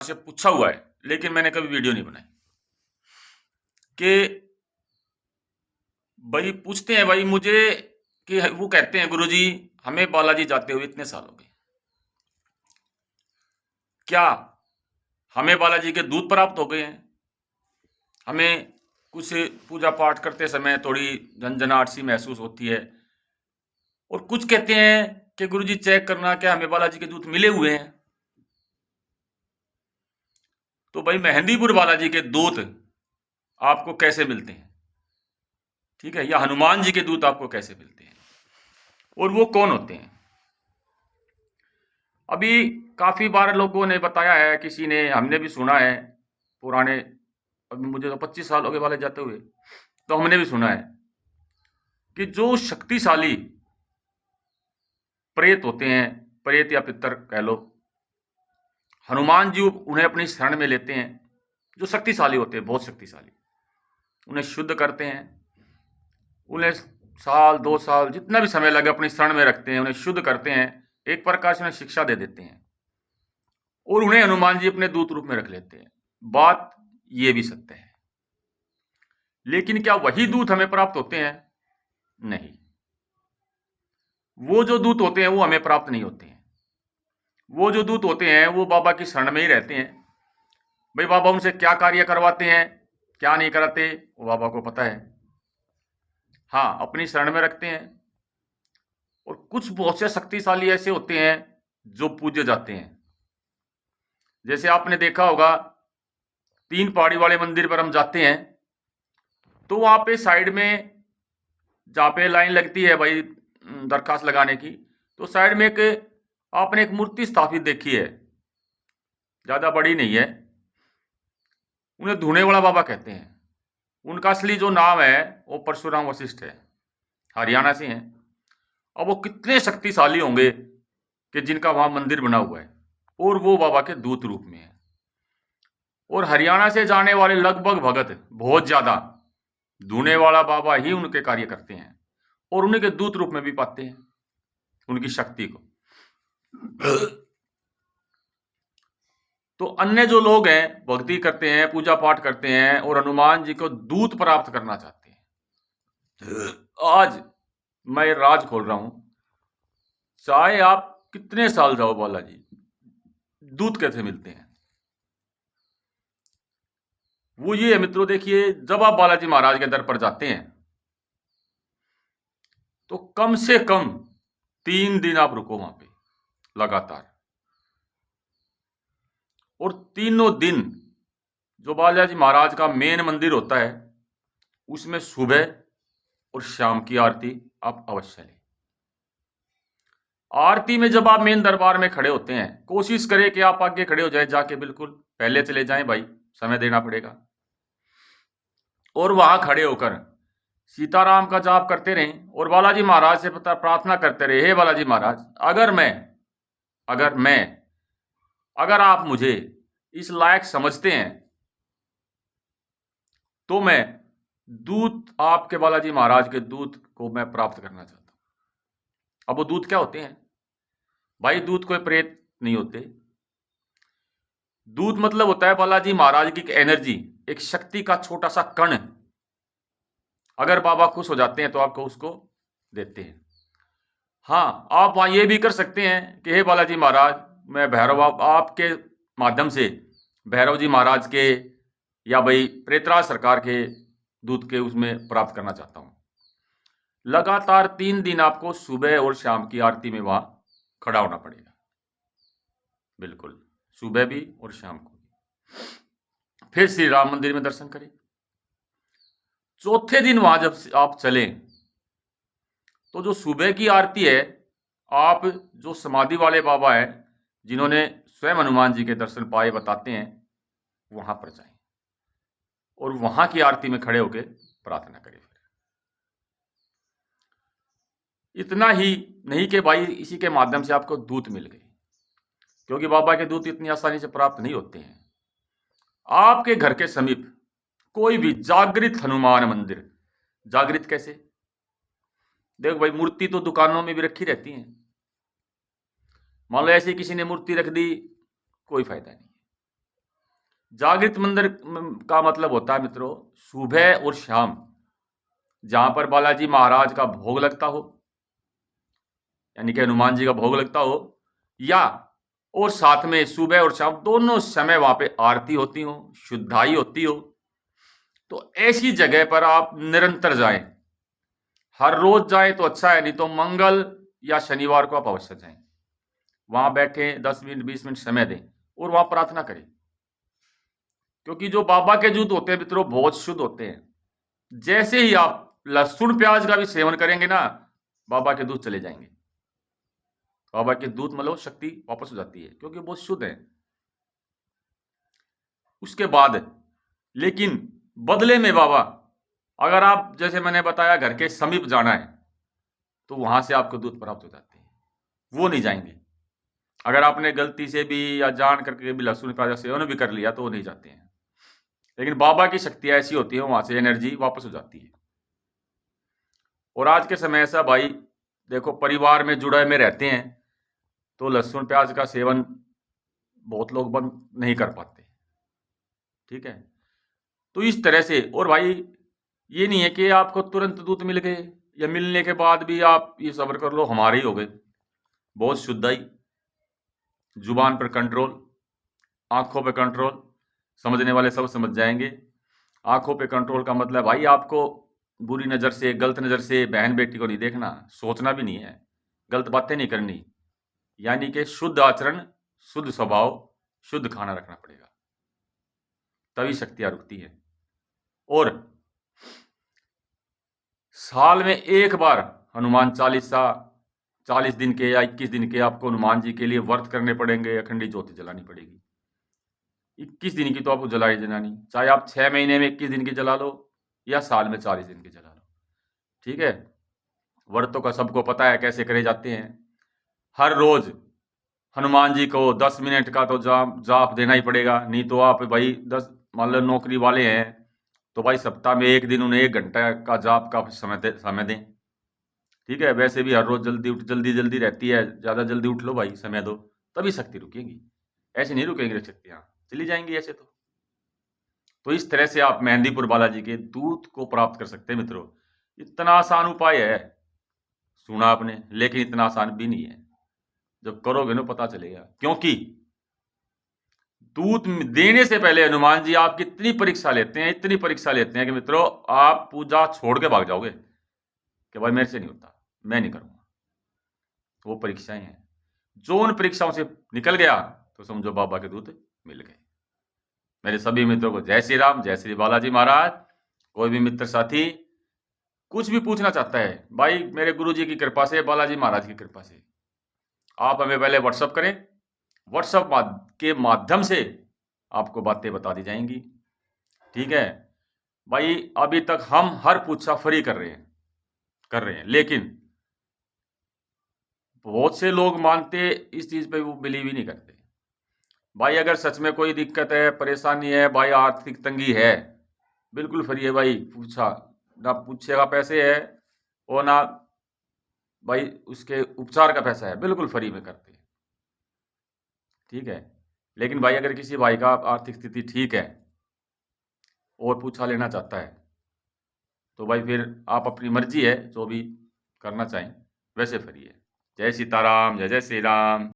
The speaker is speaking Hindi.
से पूछा हुआ है, लेकिन मैंने कभी वीडियो नहीं बनाई। कि भाई पूछते हैं भाई मुझे कि वो कहते हैं गुरुजी हमें बालाजी जाते हुए इतने साल हो गए, क्या हमें बालाजी के दूत प्राप्त हो गए हैं? हमें कुछ पूजा पाठ करते समय थोड़ी झंझनाहट सी महसूस होती है, और कुछ कहते हैं कि गुरुजी चेक करना क्या हमें बालाजी के दूत मिले हुए हैं। तो भाई मेहंदीपुर बालाजी के दूत आपको कैसे मिलते हैं, ठीक है, या हनुमान जी के दूत आपको कैसे मिलते हैं, और वो कौन होते हैं? अभी काफी बार लोगों ने बताया है, किसी ने, हमने भी सुना है पुराने, अभी मुझे तो 25 साल हो गए वाले जाते हुए, तो हमने भी सुना है कि जो शक्तिशाली प्रेत होते हैं, प्रेत या पितर कह लो, हनुमान जी उन्हें अपनी शरण में लेते हैं। जो शक्तिशाली होते हैं, बहुत शक्तिशाली, उन्हें शुद्ध करते हैं, उन्हें साल 2 साल जितना भी समय लगे अपनी शरण में रखते हैं, उन्हें शुद्ध करते हैं, एक प्रकार से उन्हें शिक्षा दे देते हैं, और उन्हें हनुमान जी अपने दूत रूप में रख लेते हैं। बात ये भी सत्य है, लेकिन क्या वही दूत हमें प्राप्त होते हैं? नहीं, वो जो दूत होते हैं वो हमें प्राप्त नहीं होते हैं। वो जो दूत होते हैं वो बाबा की शरण में ही रहते हैं। भाई बाबा उनसे क्या कार्य करवाते हैं, क्या नहीं कराते, वो बाबा को पता है। हाँ, अपनी शरण में रखते हैं, और कुछ बहुत से शक्तिशाली ऐसे होते हैं जो पूजे जाते हैं। जैसे आपने देखा होगा, 3 पहाड़ी वाले मंदिर पर हम जाते हैं, तो वहां पे साइड में जहाँ पे लाइन लगती है भाई दरखास्त लगाने की, तो साइड में एक आपने एक मूर्ति स्थापित देखी है, ज्यादा बड़ी नहीं है, उन्हें धुने वाला बाबा कहते हैं। उनका असली जो नाम है वो परशुराम वशिष्ठ है, हरियाणा से हैं। अब वो कितने शक्तिशाली होंगे कि जिनका वहां मंदिर बना हुआ है, और वो बाबा के दूत रूप में है। और हरियाणा से जाने वाले लगभग भगत बहुत ज्यादा धुने वाला बाबा ही उनके कार्य करते हैं, और उन्हीं के दूत रूप में भी पाते हैं उनकी शक्ति को। तो अन्य जो लोग हैं, भक्ति करते हैं, पूजा पाठ करते हैं, और हनुमान जी को दूत प्राप्त करना चाहते हैं। आज मैं राज खोल रहा हूं, चाहे आप कितने साल जाओ बालाजी, दूत कैसे मिलते हैं? वो ये है मित्रों, देखिए जब आप बालाजी महाराज के दर पर जाते हैं तो कम से कम 3 दिन आप रुको वहां पे लगातार, और तीनों दिन जो बालाजी महाराज का मेन मंदिर होता है उसमें सुबह और शाम की आरती आप अवश्य लें। आरती में जब आप मेन दरबार में खड़े होते हैं, कोशिश करें कि आप आगे खड़े हो जाए, जाके बिल्कुल पहले चले जाएं भाई, समय देना पड़ेगा। और वहां खड़े होकर सीताराम का जाप करते रहें, और बालाजी महाराज से प्रार्थना करते रहे, हे बालाजी महाराज, अगर आप मुझे इस लायक समझते हैं तो मैं दूत, आपके बालाजी महाराज के दूत को मैं प्राप्त करना चाहता हूं। अब वो दूत क्या होते हैं भाई? दूत कोई प्रेत नहीं होते। दूत मतलब होता है बालाजी महाराज की एक एनर्जी, एक शक्ति का छोटा सा कण। अगर बाबा खुश हो जाते हैं तो आपको उसको देते हैं। हाँ, आप वहां ये भी कर सकते हैं कि हे बालाजी महाराज, मैं भैरव आपके माध्यम से भैरव जी महाराज के या भाई प्रेतराज सरकार के दूत के उसमें प्राप्त करना चाहता हूं। लगातार 3 दिन आपको सुबह और शाम की आरती में वहां खड़ा होना पड़ेगा, बिल्कुल सुबह भी और शाम को भी। फिर श्री राम मंदिर में दर्शन करें। चौथे दिन वहां जब आप चलें तो जो सुबह की आरती है, आप जो समाधि वाले बाबा हैं जिन्होंने स्वयं हनुमान जी के दर्शन पाए बताते हैं, वहां पर जाएं और वहां की आरती में खड़े होकर प्रार्थना करें। इतना ही नहीं कि भाई इसी के माध्यम से आपको दूत मिल गए, क्योंकि बाबा के दूत इतनी आसानी से प्राप्त नहीं होते हैं। आपके घर के समीप कोई भी जागृत हनुमान मंदिर, जागृत कैसे? देखो भाई, मूर्ति तो दुकानों में भी रखी रहती है, मान लो ऐसे किसी ने मूर्ति रख दी, कोई फायदा नहीं। जागृत मंदिर का मतलब होता है मित्रों सुबह और शाम, जहां पर बालाजी महाराज का भोग लगता हो, यानी कि हनुमान जी का भोग लगता हो, या और साथ में सुबह और शाम दोनों समय वहां पे आरती होती हो, शुद्धाई होती हो, तो ऐसी जगह पर आप निरंतर जाएं। हर रोज जाएं तो अच्छा है, नहीं तो मंगल या शनिवार को आप अवश्य जाएं। वहां बैठे 10 मिनट 20 मिनट समय दें और वहां प्रार्थना करें, क्योंकि जो बाबा के दूत होते हैं मित्रों बहुत शुद्ध होते हैं। जैसे ही आप लहसुन प्याज का भी सेवन करेंगे ना, बाबा के दूत चले जाएंगे। बाबा के दूत मतलब शक्ति वापस हो जाती है, क्योंकि बहुत शुद्ध है। उसके बाद लेकिन बदले में बाबा, अगर आप जैसे मैंने बताया घर के समीप जाना है, तो वहां से आपको दूत प्राप्त हो जाते हैं, वो नहीं जाएंगे। अगर आपने गलती से भी या जान करके भी लहसुन प्याज का सेवन भी कर लिया तो वो नहीं जाते हैं। लेकिन बाबा की शक्तियां ऐसी होती है, वहां से एनर्जी वापस हो जाती है। और आज के समय ऐसा भाई देखो, परिवार में जुड़े में रहते हैं तो लहसुन प्याज का सेवन बहुत लोग बंद नहीं कर पाते। ठीक है, तो इस तरह से। और भाई ये नहीं है कि आपको तुरंत दूत मिल गए या मिलने के बाद भी आप ये सब्र कर लो हमारे ही हो गए। बहुत शुद्धाई, जुबान पर कंट्रोल, आंखों पे कंट्रोल, समझने वाले सब समझ जाएंगे। आंखों पे कंट्रोल का मतलब भाई आपको बुरी नज़र से, गलत नज़र से बहन बेटी को नहीं देखना, सोचना भी नहीं है, गलत बातें नहीं करनी, यानी कि शुद्ध आचरण, शुद्ध स्वभाव, शुद्ध खाना रखना पड़ेगा, तभी शक्तियां रुकती है। और साल में एक बार हनुमान चालीसा 40 दिन के या 21 दिन के आपको हनुमान जी के लिए व्रत करने पड़ेंगे, अखंडी ज्योति जलानी पड़ेगी। 21 दिन की तो आपको जलाई जलानी, चाहे आप 6 महीने में 21 दिन की जला लो या साल में 40 दिन की जला लो। ठीक है, व्रतों का सबको पता है कैसे करे जाते हैं। हर रोज हनुमान जी को 10 मिनट का तो जाप देना ही पड़ेगा, नहीं तो आप भाई 10 मान लो नौकरी वाले हैं तो भाई सप्ताह में एक दिन उन्हें 1 घंटा का जाप का समय दें। ठीक है, वैसे भी हर रोज जल्दी जल्दी रहती है, ज़्यादा जल्दी उठ लो भाई, समय दो, तभी शक्ति रुकेगी। ऐसे नहीं रुकेंगी शक्तियाँ, चली जाएंगी ऐसे तो इस तरह से आप मेहंदीपुर बालाजी के दूत को प्राप्त कर सकते हैं मित्रों। इतना आसान उपाय है, सुना आपने, लेकिन इतना आसान भी नहीं है। जब करोगे ना पता चलेगा, क्योंकि दूत देने से पहले हनुमान जी आपकी इतनी परीक्षा लेते हैं, इतनी परीक्षा लेते हैं कि मित्रों आप पूजा छोड़ के भाग जाओगे कि भाई मेरे से नहीं होता, मैं नहीं करूंगा। वो परीक्षाएं हैं, जो उन परीक्षाओं से निकल गया तो समझो बाबा के दूत मिल गए। मेरे सभी मित्रों को जय श्री राम, जय श्री बालाजी महाराज। कोई भी मित्र साथी कुछ भी पूछना चाहता है भाई, मेरे गुरु जी की कृपा से, बालाजी महाराज की कृपा से, आप हमें पहले व्हाट्सअप करें। व्हाट्सअप के माध्यम से आपको बातें बता दी जाएंगी। ठीक है भाई, अभी तक हम हर पूछा फ्री कर रहे हैं, लेकिन बहुत से लोग मानते इस चीज पे, वो बिलीव ही नहीं करते। भाई अगर सच में कोई दिक्कत है, परेशानी है भाई, आर्थिक तंगी है, बिल्कुल फ्री है भाई, पूछा ना पूछेगा पैसे है, और ना भाई उसके उपचार का पैसा है, बिल्कुल फ्री में करते हैं। ठीक है, लेकिन भाई अगर किसी भाई का आर्थिक स्थिति ठीक है और पूछा लेना चाहता है तो भाई फिर आप अपनी मर्जी है, जो भी करना चाहें वैसे फ्री है। जय सीताराम, जय जय श्री राम।